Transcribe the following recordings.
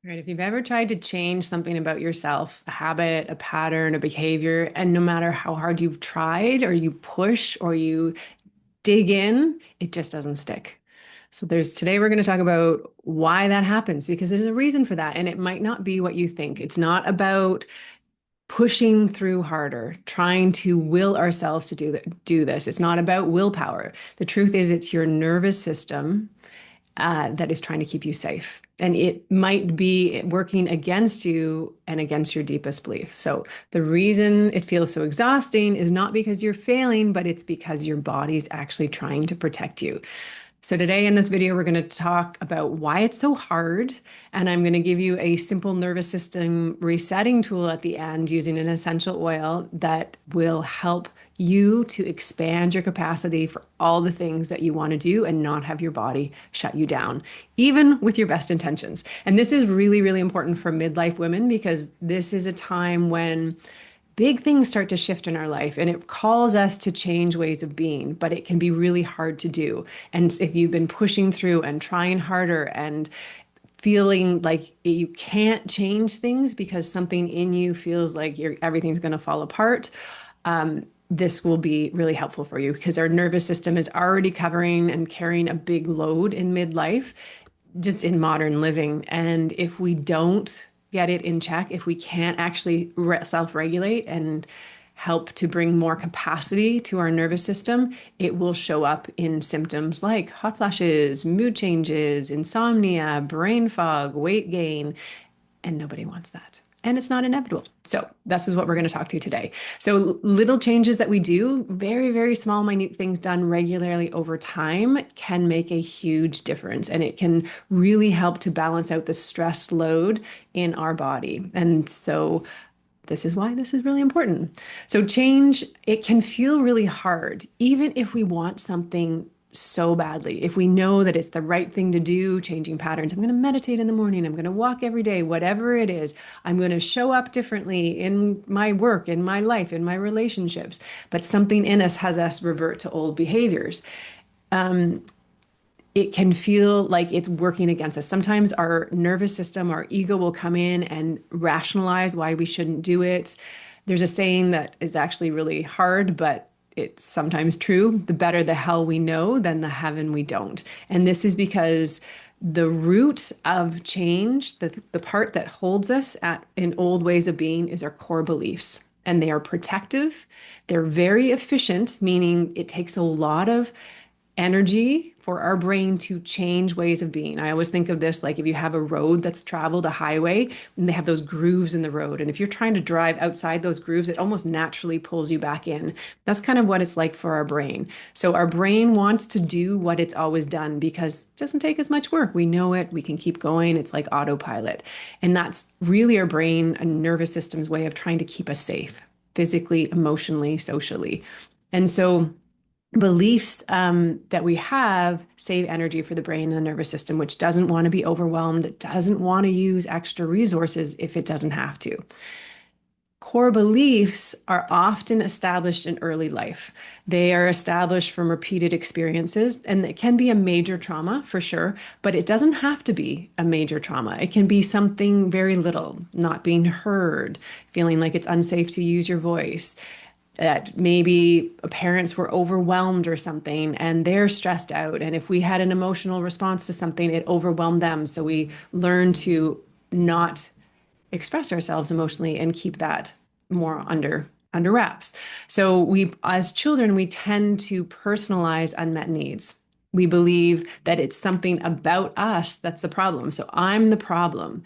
Right. If you've ever tried to change something about yourself, a habit, a pattern, a behavior, and no matter how hard you've tried or you push or you dig in, it just doesn't stick. So today we're going to talk about why that happens because there's a reason for that. And it might not be what you think. It's not about pushing through harder, trying to will ourselves to do this. It's not about willpower. The truth is, it's your nervous system that is trying to keep you safe. And it might be working against you and against your deepest beliefs. So the reason it feels so exhausting is not because you're failing, but it's because your body's actually trying to protect you. So today in this video, we're going to talk about why it's so hard. And I'm going to give you a simple nervous system resetting tool at the end using an essential oil that will help you to expand your capacity for all the things that you want to do and not have your body shut you down, even with your best intentions. And this is really, really important for midlife women because this is a time when big things start to shift in our life and it calls us to change ways of being, but it can be really hard to do. And if you've been pushing through and trying harder and feeling like you can't change things because something in you feels like everything's going to fall apart, this will be really helpful for you because our nervous system is already covering and carrying a big load in midlife, just in modern living. And if we don't get it in check, if we can't actually self-regulate and help to bring more capacity to our nervous system, it will show up in symptoms like hot flashes, mood changes, insomnia, brain fog, weight gain, and nobody wants that. And it's not inevitable. So this is what we're going to talk to today. So little changes that we do, very, very small, minute things done regularly over time can make a huge difference. And it can really help to balance out the stress load in our body. And so this is why this is really important. So change, it can feel really hard, even if we want something so badly. If we know that it's the right thing to do, changing patterns, I'm going to meditate in the morning, I'm going to walk every day, whatever it is, I'm going to show up differently in my work, in my life, in my relationships. But something in us has us revert to old behaviors. It can feel like it's working against us. Sometimes our nervous system, our ego will come in and rationalize why we shouldn't do it. There's a saying that is actually really hard, but it's sometimes true. The better the hell we know than the heaven we don't. And this is because the root of change, the part that holds us in old ways of being, is our core beliefs. And they are protective. They're very efficient, meaning it takes a lot of energy for our brain to change ways of being. I always think of this like if you have a road that's traveled, a highway, and they have those grooves in the road. And if you're trying to drive outside those grooves, it almost naturally pulls you back in. That's kind of what it's like for our brain. So our brain wants to do what it's always done because it doesn't take as much work. We know it, we can keep going. It's like autopilot. And that's really our brain and nervous system's way of trying to keep us safe, physically, emotionally, socially. And so beliefs that we have save energy for the brain and the nervous system, which doesn't want to be overwhelmed. It doesn't want to use extra resources if it doesn't have to. Core beliefs are often established in early life. They are established from repeated experiences, and it can be a major trauma for sure, but it doesn't have to be a major trauma. It can be something very little, not being heard, feeling like it's unsafe to use your voice, that maybe parents were overwhelmed or something and they're stressed out. And if we had an emotional response to something, it overwhelmed them. So we learn to not express ourselves emotionally and keep that more under wraps. So we, as children, we tend to personalize unmet needs. We believe that it's something about us that's the problem. So I'm the problem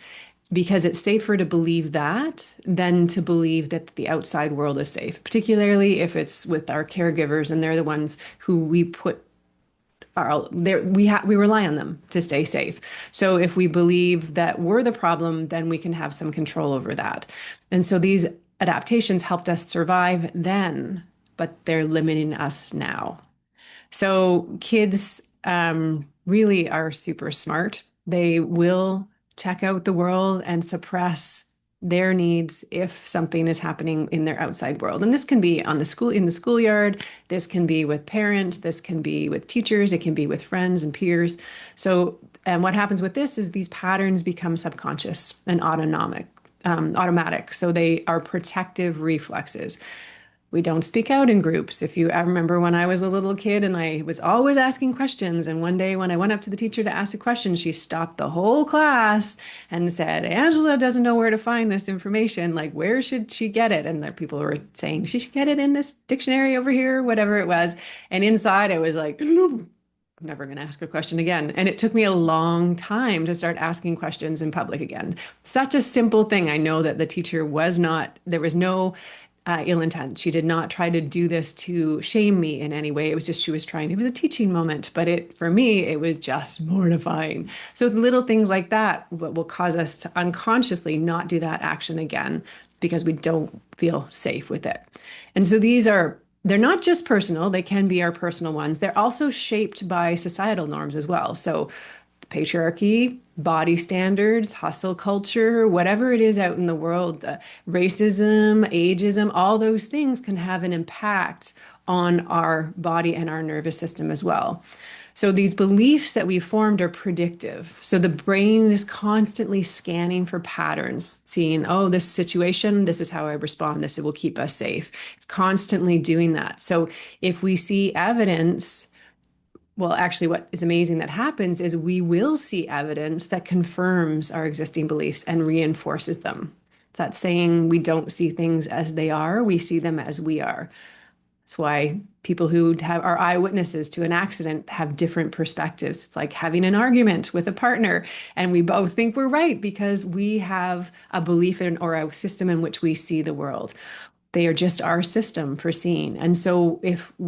because it's safer to believe that than to believe that the outside world is safe, particularly if it's with our caregivers and they're the ones who we put our there we rely on them to stay safe. So if we believe that we're the problem, then we can have some control over that. And so these adaptations helped us survive then, but they're limiting us now. So kids really are super smart. They will check out the world and suppress their needs if something is happening in their outside world. And this can be in the schoolyard, this can be with parents, this can be with teachers, it can be with friends and peers. So And what happens with this is these patterns become subconscious and automatic. So they are protective reflexes. We don't speak out in groups. I remember when I was a little kid and I was always asking questions. And one day when I went up to the teacher to ask a question, she stopped the whole class and said, Angela doesn't know where to find this information. Like, where should she get it? And there people were saying she should get it in this dictionary over here, whatever it was. And inside I was like, I'm never going to ask a question again. And it took me a long time to start asking questions in public again. Such a simple thing. I know that the teacher there was no ill intent. She did not try to do this to shame me in any way. It was just, it was a teaching moment, but for me, it was just mortifying. So little things like that will cause us to unconsciously not do that action again because we don't feel safe with it. And so they're not just personal, they can be our personal ones. They're also shaped by societal norms as well. So patriarchy, body standards, hustle culture, whatever it is out in the world, racism, ageism, all those things can have an impact on our body and our nervous system as well. So these beliefs that we've formed are predictive. So the brain is constantly scanning for patterns, seeing, oh, this situation, this is how I respond, this will keep us safe. It's constantly doing that. So if we see evidence, well, actually, what is amazing that happens is we will see evidence that confirms our existing beliefs and reinforces them. That saying, we don't see things as they are, we see them as we are. That's why people who are eyewitnesses to an accident have different perspectives. It's like having an argument with a partner, and we both think we're right because we have a belief in or a system in which we see the world. They are just our system for seeing. And so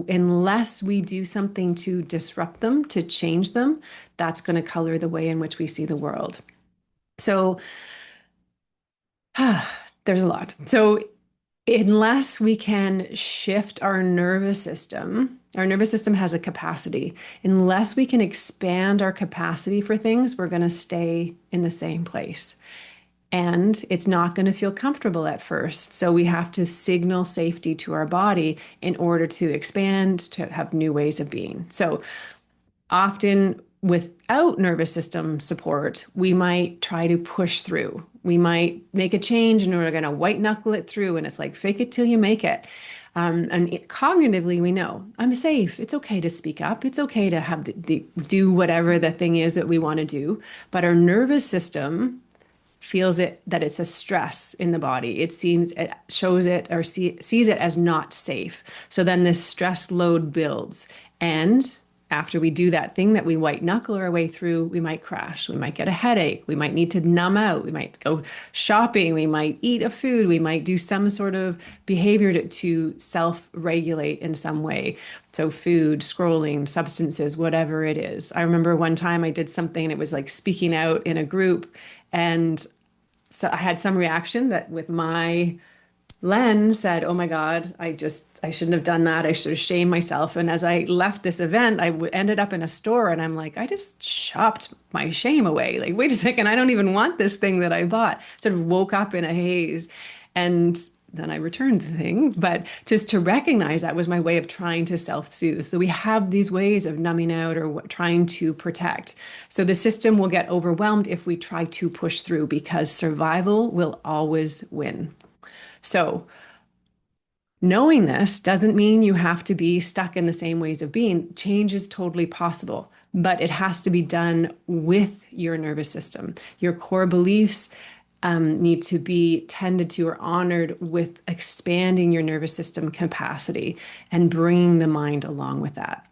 unless we do something to disrupt them, to change them, that's going to color the way in which we see the world. So there's a lot. So unless we can shift our nervous system has a capacity. Unless we can expand our capacity for things, we're going to stay in the same place. And it's not going to feel comfortable at first. So we have to signal safety to our body in order to expand, to have new ways of being. So often without nervous system support, we might try to push through. We might make a change and we're going to white knuckle it through. And it's like, fake it till you make it. Cognitively, we know I'm safe. It's okay to speak up. It's okay to have do whatever the thing is that we want to do. But our nervous system feels that it's a stress in the body. It shows it or sees it as not safe. So then this stress load builds. And after we do that thing that we white knuckle our way through, we might crash. We might get a headache. We might need to numb out. We might go shopping. We might eat a food. We might do some sort of behavior to self-regulate in some way. So food, scrolling, substances, whatever it is. I remember one time I did something, and it was like speaking out in a group. And so I had some reaction that with my lens said, oh my God, I shouldn't have done that. I should have shamed myself. And as I left this event, I ended up in a store and I'm like, I just shopped my shame away. Like, wait a second, I don't even want this thing that I bought. Sort of woke up in a haze. And then I returned the thing. But just to recognize that was my way of trying to self-soothe. So we have these ways of numbing out or trying to protect. So the system will get overwhelmed if we try to push through because survival will always win. So knowing this doesn't mean you have to be stuck in the same ways of being. Change is totally possible, but it has to be done with your nervous system. Your core beliefs need to be tended to or honored with expanding your nervous system capacity and bringing the mind along with that.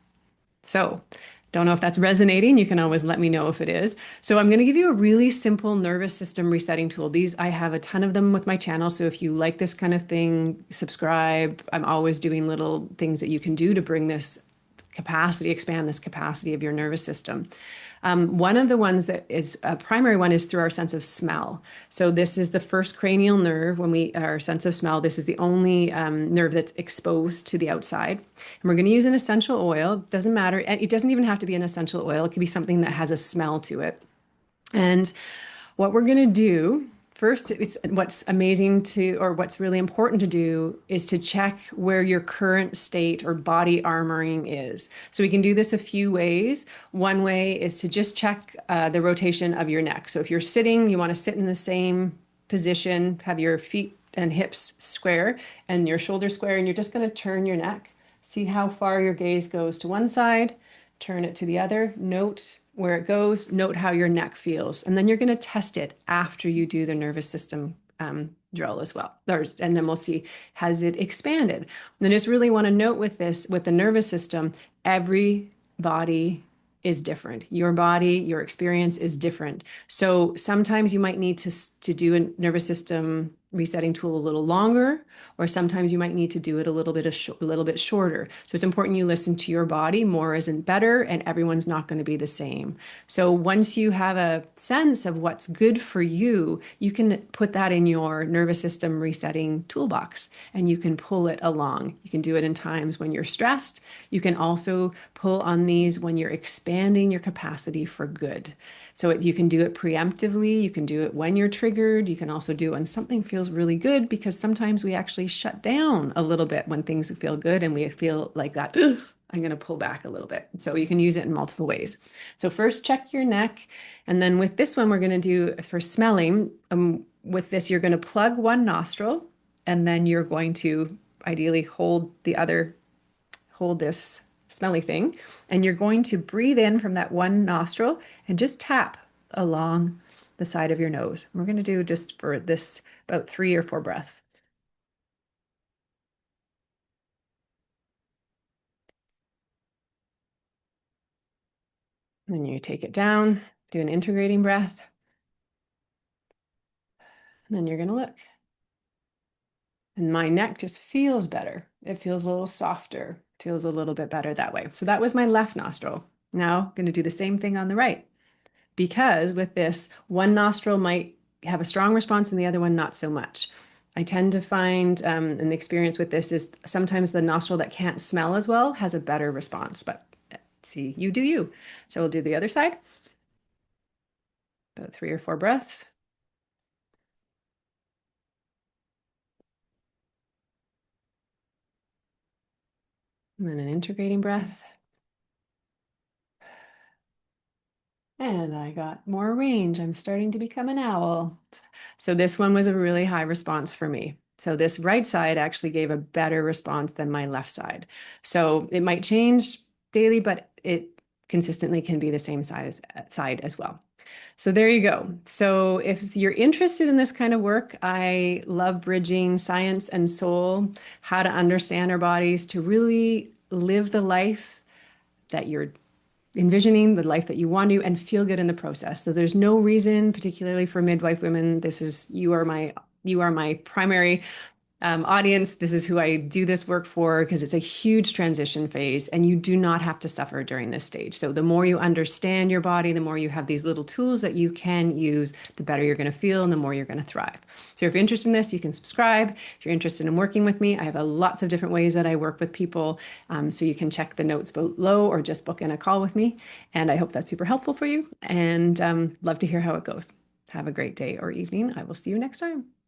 So, don't know if that's resonating. You can always let me know if it is. So I'm going to give you a really simple nervous system resetting tool. I have a ton of them with my channel. So if you like this kind of thing, subscribe. I'm always doing little things that you can do to bring this capacity, expand this capacity of your nervous system. One of the ones that is a primary one is through our sense of smell. So this is the first cranial nerve our sense of smell. This is the only nerve that's exposed to the outside. And we're going to use an essential oil. Doesn't matter. It doesn't even have to be an essential oil. It could be something that has a smell to it. And what we're going to do First, it's what's amazing to, or what's really important to do is to check where your current state or body armoring is. So we can do this a few ways. One way is to just check the rotation of your neck. So if you're sitting, you want to sit in the same position, have your feet and hips square and your shoulders square, and you're just going to turn your neck. See how far your gaze goes to one side, turn it to the other, note where it goes, note how your neck feels. And then you're going to test it after you do the nervous system drill as well. And then we'll see, has it expanded? And I just really want to note with this, with the nervous system, every body is different. Your body, your experience is different. So sometimes you might need to do a nervous system resetting tool a little longer, or sometimes you might need to do it a little bit shorter. So it's important you listen to your body. More isn't better, and everyone's not going to be the same. So once you have a sense of what's good for you, you can put that in your nervous system resetting toolbox and you can pull it along. You can do it in times when you're stressed. You can also pull on these when you're expanding your capacity for good. So you can do it preemptively. You can do it when you're triggered. You can also do it when something feels really good, because sometimes we actually shut down a little bit when things feel good and we feel like that, "Ugh, I'm going to pull back a little bit." So you can use it in multiple ways. So first check your neck. And then with this one, we're going to do for smelling. With this, you're going to plug one nostril, and then you're going to ideally hold this smelly thing, and you're going to breathe in from that one nostril and just tap along the side of your nose. We're going to do just for this about 3 or 4 breaths. And then you take it down, do an integrating breath, and then you're going to look. And my neck just feels better. It feels a little softer, feels a little bit better that way. So that was my left nostril. Now I'm going to do the same thing on the right, because with this, one nostril might have a strong response and the other one not so much. I tend to find, an experience with this is sometimes the nostril that can't smell as well has a better response, but see, you do you. So we'll do the other side, about 3 or 4 breaths. And then an integrating breath. And I got more range. I'm starting to become an owl. So this one was a really high response for me. So this right side actually gave a better response than my left side. So it might change daily, but it consistently can be the same side as well. So there you go. So if you're interested in this kind of work, I love bridging science and soul, how to understand our bodies to really live the life that you're envisioning, the life that you want to, and feel good in the process. So there's no reason, particularly for midwife women, you are my primary audience. This is who I do this work for, because it's a huge transition phase and you do not have to suffer during this stage. So the more you understand your body, the more you have these little tools that you can use, the better you're going to feel and the more you're going to thrive. So if you're interested in this, you can subscribe. If you're interested in working with me, I have lots of different ways that I work with people. So you can check the notes below or just book in a call with me. And I hope that's super helpful for you, and love to hear how it goes. Have a great day or evening. I will see you next time.